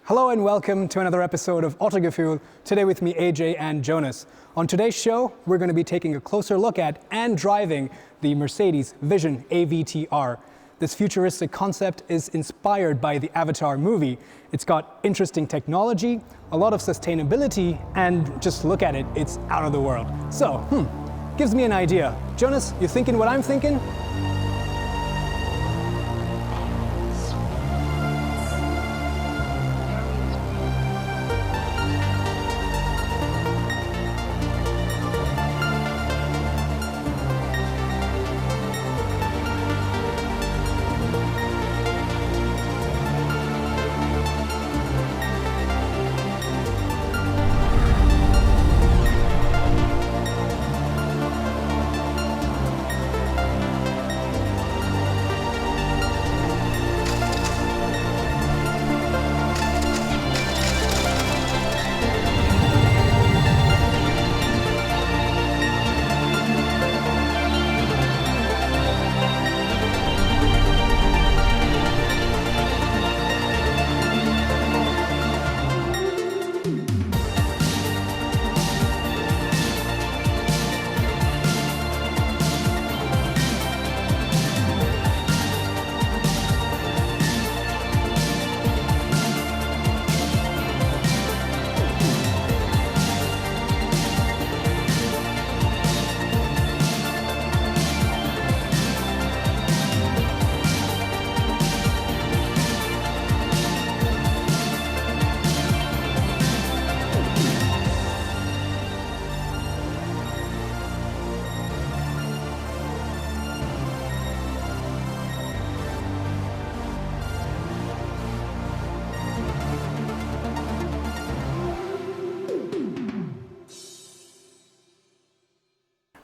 Hello and welcome to another episode of Autogefuehl. Today with me, AJ and Jonas. On today's show, we're going to be taking a closer look at and driving the Mercedes Vision AVTR. This futuristic concept is inspired by the Avatar movie. It's got interesting technology, a lot of sustainability, and just look at it, it's out of the world. So, gives me an idea. Jonas, you thinking what I'm thinking?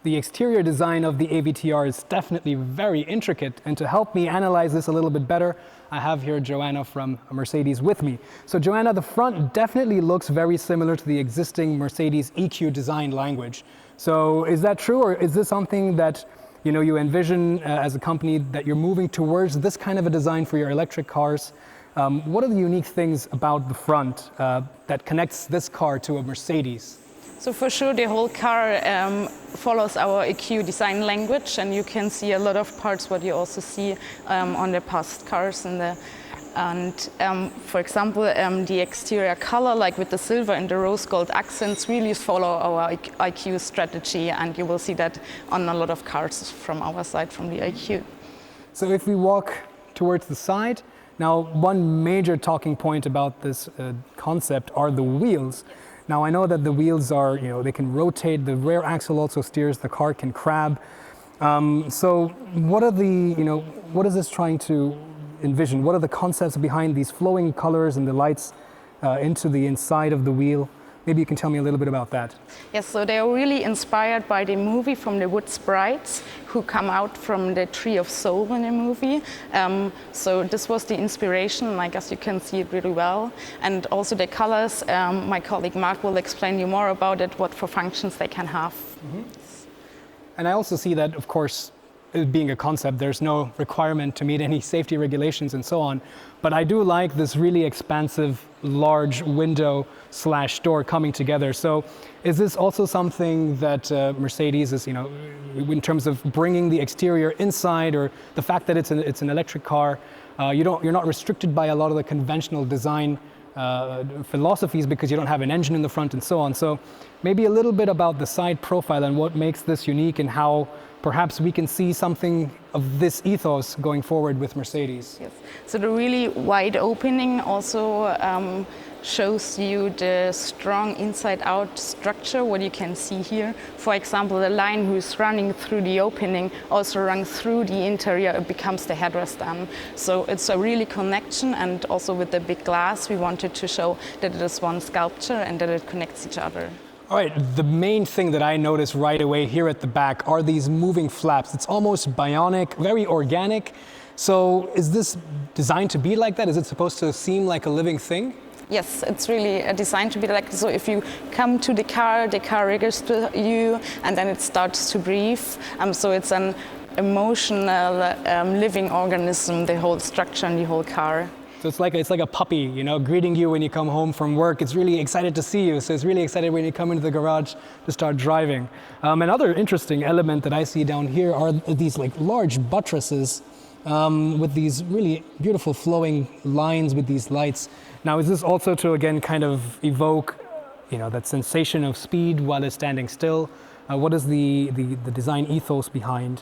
The exterior design of the AVTR is definitely very intricate, and to help me analyze this a little bit better, I have here Joanna from Mercedes with me. So Joanna, the front definitely looks very similar to the existing Mercedes EQ design language. So is that true, or is this something that you envision as a company that you're moving towards this kind of a design for your electric cars? What are the unique things about the front that connects this car to a Mercedes? So for sure, the whole car follows our EQ design language, and you can see a lot of parts what you also see on the past cars. For example, the exterior color, like with the silver and the rose gold accents, really follow our IQ strategy, and you will see that on a lot of cars from our side, from the IQ. So if we walk towards the side, now one major talking point about this concept are the wheels. Now I know that the wheels are, they can rotate, the rear axle also steers, the car can crab. So what are what is this trying to envision? What are the concepts behind these flowing colors and the lights into the inside of the wheel? Maybe you can tell me a little bit about that. Yes, so they are really inspired by the movie from the Wood Sprites who come out from the Tree of Soul in the movie. So this was the inspiration, and I guess you can see it really well. And also the colors, my colleague Mark will explain you more about it, what for functions they can have. Mm-hmm. And I also see that, of course, it being a concept, there's no requirement to meet any safety regulations and so on. But I do like this really expansive, large window/door coming together. So is this also something that Mercedes is, in terms of bringing the exterior inside, or the fact that it's an electric car, you're not restricted by a lot of the conventional design philosophies because you don't have an engine in the front and so on. So maybe a little bit about the side profile and what makes this unique, and how perhaps we can see something of this ethos going forward with Mercedes. Yes. So the really wide opening also shows you the strong inside-out structure, what you can see here. For example, the line who is running through the opening also runs through the interior, it becomes the headrest then. So it's a really connection, and also with the big glass, we wanted to show that it is one sculpture and that it connects each other. All right, the main thing that I noticed right away here at the back are these moving flaps. It's almost bionic, very organic. So is this designed to be like that? Is it supposed to seem like a living thing? Yes, it's really designed to be like, so if you come to the car registers you, and then it starts to breathe. So it's an emotional living organism, the whole structure and the whole car. So it's like a puppy, you know, greeting you when you come home from work. It's really excited to see you. So it's really excited when you come into the garage to start driving. Another interesting element that I see down here are these like large buttresses with these really beautiful flowing lines with these lights. Now, is this also to again kind of evoke, you know, that sensation of speed while it's standing still? What is the design ethos behind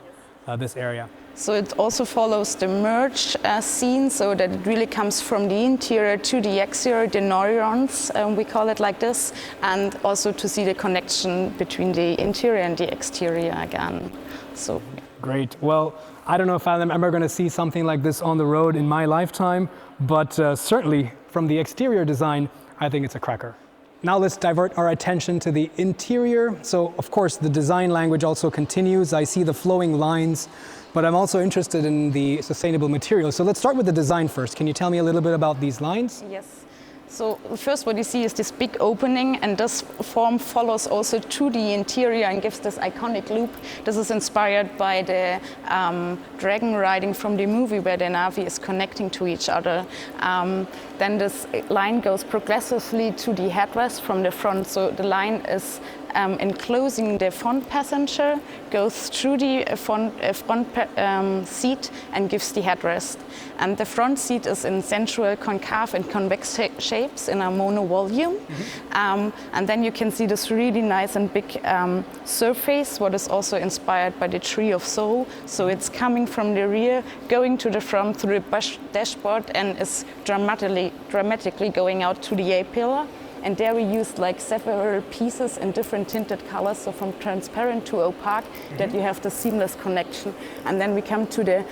this area? So it also follows the merge scene, so that it really comes from the interior to the exterior, the neurons, we call it like this, and also to see the connection between the interior and the exterior again. So great. Well, I don't know if I'm ever going to see something like this on the road in my lifetime, but certainly from the exterior design, I think it's a cracker. Now let's divert our attention to the interior. So of course the design language also continues. I see the flowing lines, but I'm also interested in the sustainable materials. So let's start with the design first. Can you tell me a little bit about these lines? yes. So first what you see is this big opening, and this form follows also to the interior and gives this iconic loop. This is inspired by the dragon riding from the movie where the Navi is connecting to each other. Then this line goes progressively to the headrest from the front. So the line is enclosing the front passenger, goes through the front seat and gives the headrest. And the front seat is in central, concave and convex shapes in a mono volume. And then you can see this really nice and big surface, what is also inspired by the Tree of Soul. So it's coming from the rear, going to the front through the dashboard, and is dramatically going out to the A-pillar. And there we used like several pieces in different tinted colors, so from transparent to opaque, that you have the seamless connection. And then we come to the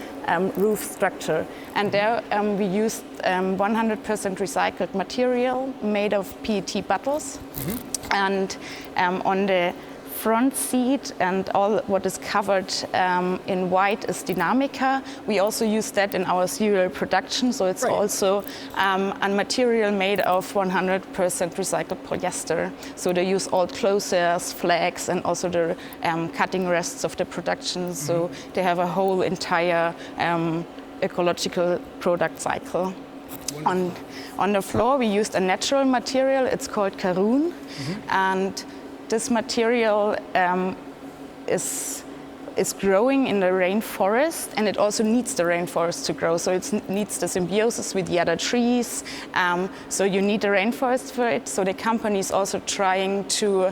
roof structure. And there we used 100% recycled material made of PET bottles. And on the front seat and all what is covered in white is Dynamica. We also use that in our serial production, so it's also a material made of 100% recycled polyester. So they use all closures, flags, and also the cutting rests of the production. So they have a whole entire ecological product cycle. On the floor we used a natural material, it's called Karoon, and this material is growing in the rainforest, and it also needs the rainforest to grow. So it needs the symbiosis with the other trees. So you need the rainforest for it. So the company is also trying to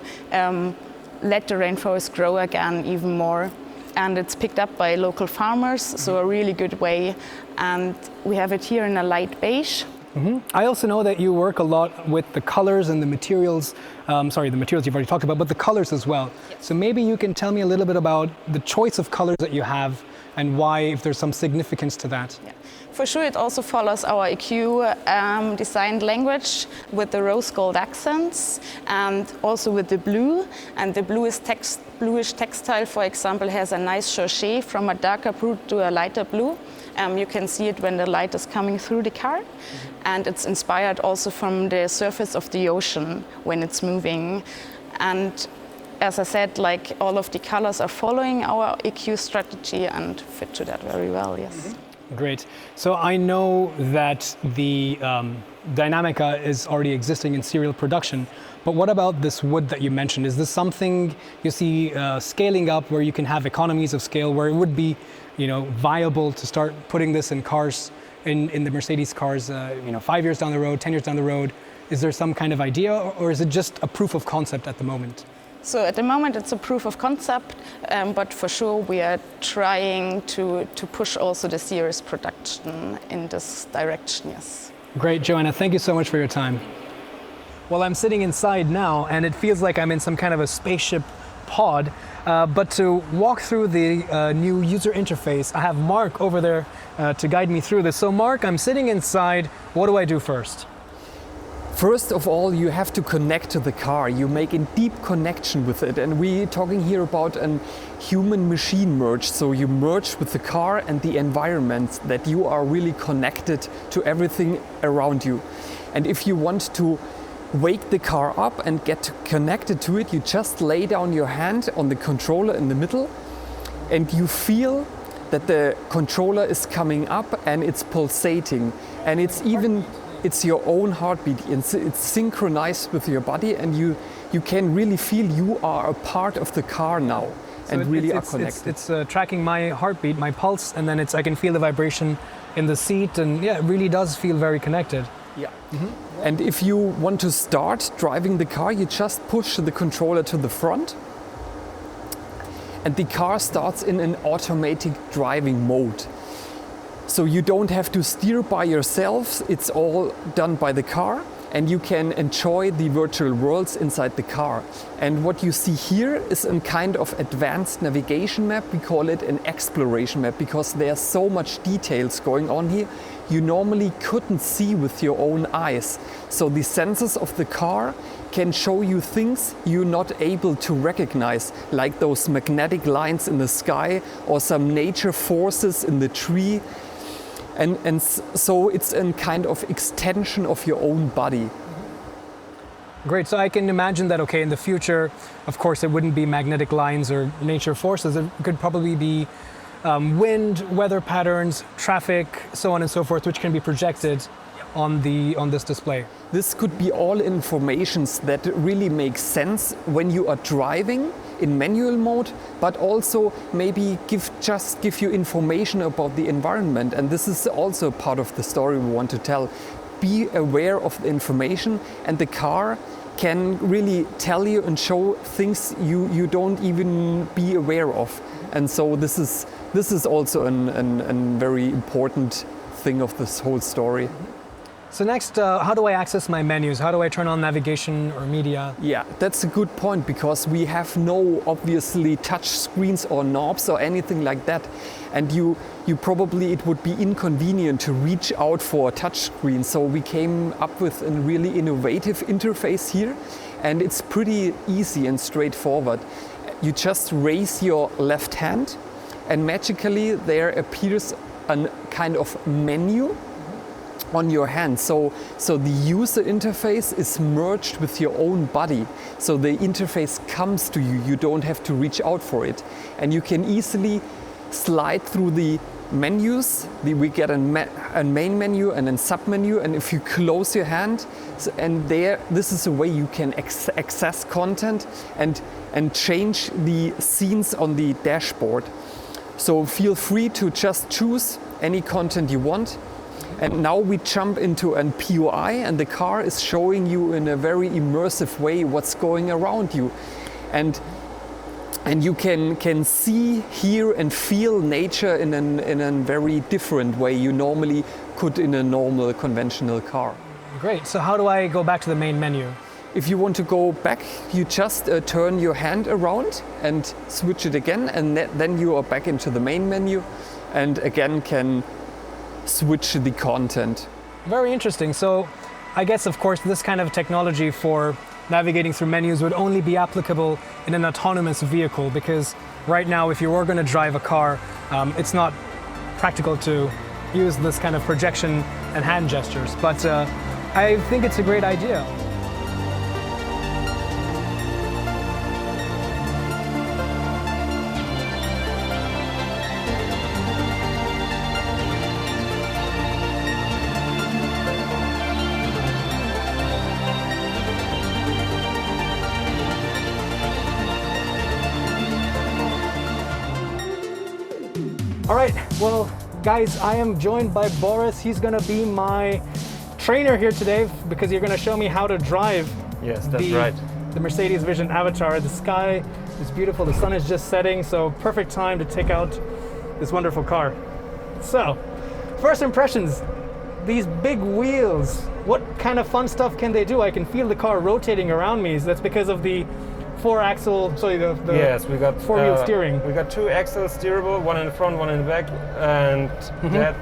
let the rainforest grow again even more. And it's picked up by local farmers, so a really good way. And we have it here in a light beige. I also know that you work a lot with the colors and the materials, the materials you've already talked about, but the colors as well. Yes. So maybe you can tell me a little bit about the choice of colors that you have and why, if there's some significance to that. Yeah. For sure, it also follows our EQ designed language with the rose gold accents and also with the blue. And the blue is bluish textile, for example, has a nice crochet from a darker blue to a lighter blue. You can see it when the light is coming through the car. And it's inspired also from the surface of the ocean when it's moving. And as I said, like all of the colors are following our EQ strategy and fit to that very well, yes. Great. So I know that the Dynamica is already existing in serial production, but what about this wood that you mentioned? Is this something you see scaling up where you can have economies of scale, where it would be, viable to start putting this in cars, in the Mercedes cars, 5 years down the road, 10 years down the road? Is there some kind of idea, or is it just a proof of concept at the moment? So at the moment it's a proof of concept, but for sure we are trying to push also the series production in this direction, yes. Great, Joanna, thank you so much for your time. Well, I'm sitting inside now and it feels like I'm in some kind of a spaceship pod, but to walk through the new user interface, I have Mark over there to guide me through this. So Mark, I'm sitting inside, what do I do first? First of all, you have to connect to the car. You make a deep connection with it. And we're talking here about a human-machine merge. So you merge with the car and the environment, that you are really connected to everything around you. And if you want to wake the car up and get connected to it, you just lay down your hand on the controller in the middle and you feel that the controller is coming up and it's pulsating. And it's your own heartbeat. It's synchronized with your body, and you can really feel you are a part of the car now, and really are connected. It's tracking my heartbeat, my pulse, and then I can feel the vibration in the seat, and yeah, it really does feel very connected. Yeah. And if you want to start driving the car, you just push the controller to the front, and the car starts in an automatic driving mode. So you don't have to steer by yourself, it's all done by the car, and you can enjoy the virtual worlds inside the car. And what you see here is a kind of advanced navigation map. We call it an exploration map because there's so much details going on here you normally couldn't see with your own eyes. So the sensors of the car can show you things you're not able to recognize, like those magnetic lines in the sky or some nature forces in the tree. And so it's a kind of extension of your own body. Great, so I can imagine that, okay, in the future, of course, it wouldn't be magnetic lines or nature forces. It could probably be wind, weather patterns, traffic, so on and so forth, which can be projected on this display. This could be all informations that really make sense when you are driving in manual mode, but also maybe give you information about the environment. And this is also part of the story we want to tell. Be aware of the information, and the car can really tell you and show things you don't even be aware of. And so this is also a very important thing of this whole story. So next, how do I access my menus? How do I turn on navigation or media? Yeah, that's a good point, because we have no obviously touch screens or knobs or anything like that. And you probably, it would be inconvenient to reach out for a touch screen. So we came up with a really innovative interface here, and it's pretty easy and straightforward. You just raise your left hand, and magically there appears a kind of menu on your hand. So the user interface is merged with your own body. So the interface comes to you. You don't have to reach out for it. And you can easily slide through the menus. We get a main menu and a sub menu. And if you close your hand, this is a way you can access content and change the scenes on the dashboard. So feel free to just choose any content you want. And now we jump into an POI, and the car is showing you in a very immersive way what's going around you. And you can see, hear and feel nature in a very different way you normally could in a normal conventional car. Great, so how do I go back to the main menu? If you want to go back, you just turn your hand around and switch it again, and then you are back into the main menu, and again can switch the content. Very interesting. So I guess, of course, this kind of technology for navigating through menus would only be applicable in an autonomous vehicle, because right now, if you were going to drive a car, it's not practical to use this kind of projection and hand gestures. But I think it's a great idea. All right, well, guys, I am joined by Boris. He's gonna be my trainer here today because you're gonna show me how to drive. Yes, that's right. The Mercedes Vision AVTR. The sky is beautiful, the sun is just setting, so perfect time to take out this wonderful car. So, first impressions, these big wheels, what kind of fun stuff can they do? I can feel the car rotating around me. So that's because of the yes, we got four-wheel steering. We got two axles steerable, one in the front, one in the back, and that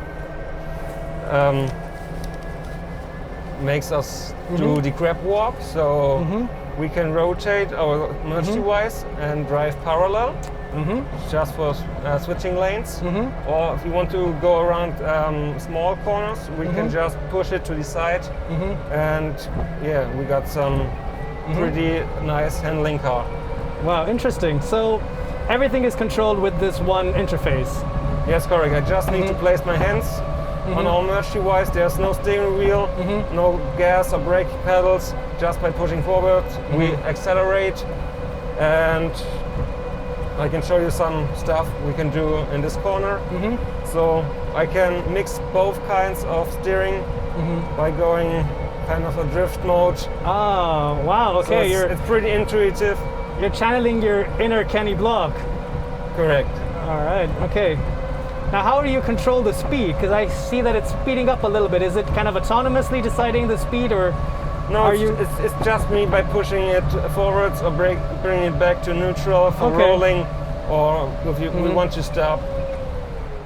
makes us do the grab walk. So we can rotate our merge device and drive parallel, just for switching lanes. Or if you want to go around small corners, we can just push it to the side. And yeah, we got some pretty nice handling car. Wow, interesting. So everything is controlled with this one interface. Yes, correct. I just need to place my hands On all Mercedes, there's no steering wheel, no gas or brake pedals. Just by pushing forward, we accelerate. And I can show you some stuff we can do in this corner. So I can mix both kinds of steering by going kind of a drift mode. Oh, wow, okay. So it's pretty intuitive. You're channeling your inner Kenny Block. Correct. All right, okay. Now, how do you control the speed? Because I see that it's speeding up a little bit. Is it kind of autonomously deciding the speed, or no? It's just me by pushing it forwards or bringing it back to neutral for rolling, or if we want to stop,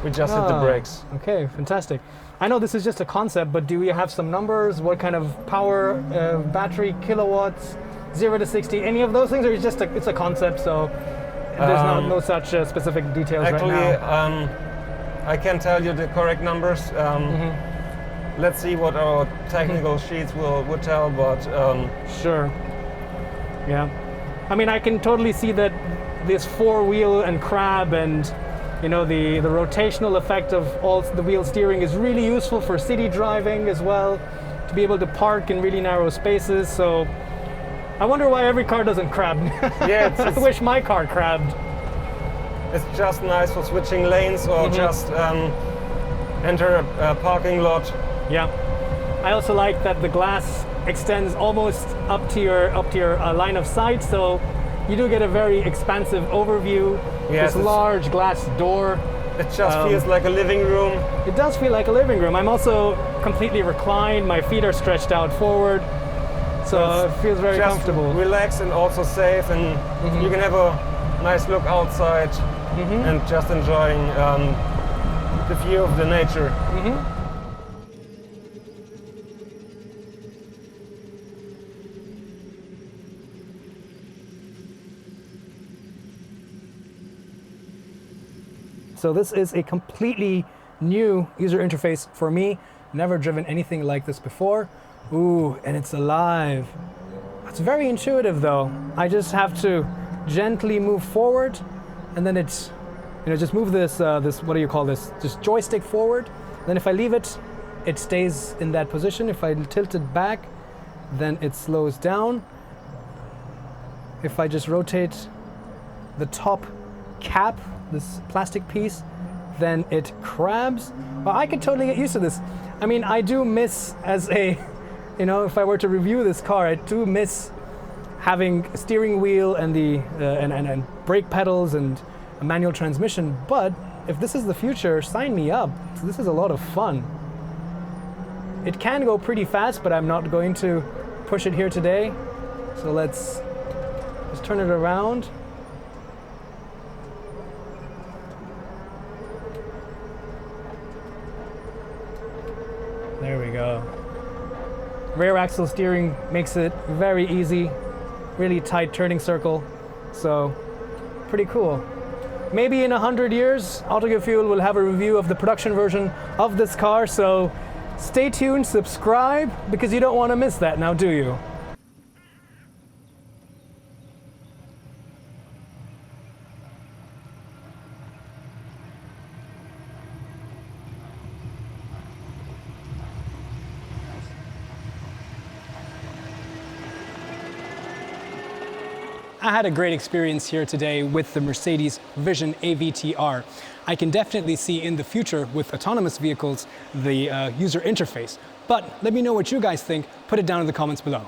we just hit the brakes. Okay, fantastic. I know this is just a concept, but do we have some numbers? What kind of power, battery, kilowatts, 0 to 60, any of those things, or it's a concept, so there's no such specific details actually, right now? I can tell you the correct numbers. Let's see what our technical sheets will tell, but sure. Yeah. I mean, I can totally see that this four-wheel and crab and the rotational effect of all the wheel steering is really useful for city driving as well, to be able to park in really narrow spaces. So I wonder why every car doesn't crab. Yeah, I wish my car crabbed. It's just nice for switching lanes or just enter a parking lot. Yeah. I also like that the glass extends almost up to your line of sight, so you do get a very expansive overview. Yes, this large glass door. It just feels like a living room. It does feel like a living room. I'm also completely reclined. My feet are stretched out forward, so it feels very comfortable. Relaxed and also safe, and you can have a nice look outside and just enjoying the view of the nature. So this is a completely new user interface for me. Never driven anything like this before. Ooh, and it's alive. It's very intuitive though. I just have to gently move forward, and then it's, just move this, what do you call this? Just joystick forward. Then if I leave it, it stays in that position. If I tilt it back, then it slows down. If I just rotate the top cap, this plastic piece, then it crabs. Well, I could totally get used to this. I mean, I do miss if I were to review this car, I do miss having a steering wheel and the and brake pedals and a manual transmission. But if this is the future, sign me up. So this is a lot of fun. It can go pretty fast, but I'm not going to push it here today. So let's just turn it around. There we go. Rear axle steering makes it very easy, really tight turning circle, so pretty cool. Maybe in 100 years, Autogefuehl will have a review of the production version of this car, so stay tuned, subscribe, because you don't want to miss that now, do you? I had a great experience here today with the Mercedes Vision AVTR. I can definitely see in the future with autonomous vehicles the user interface. But let me know what you guys think. Put it down in the comments below.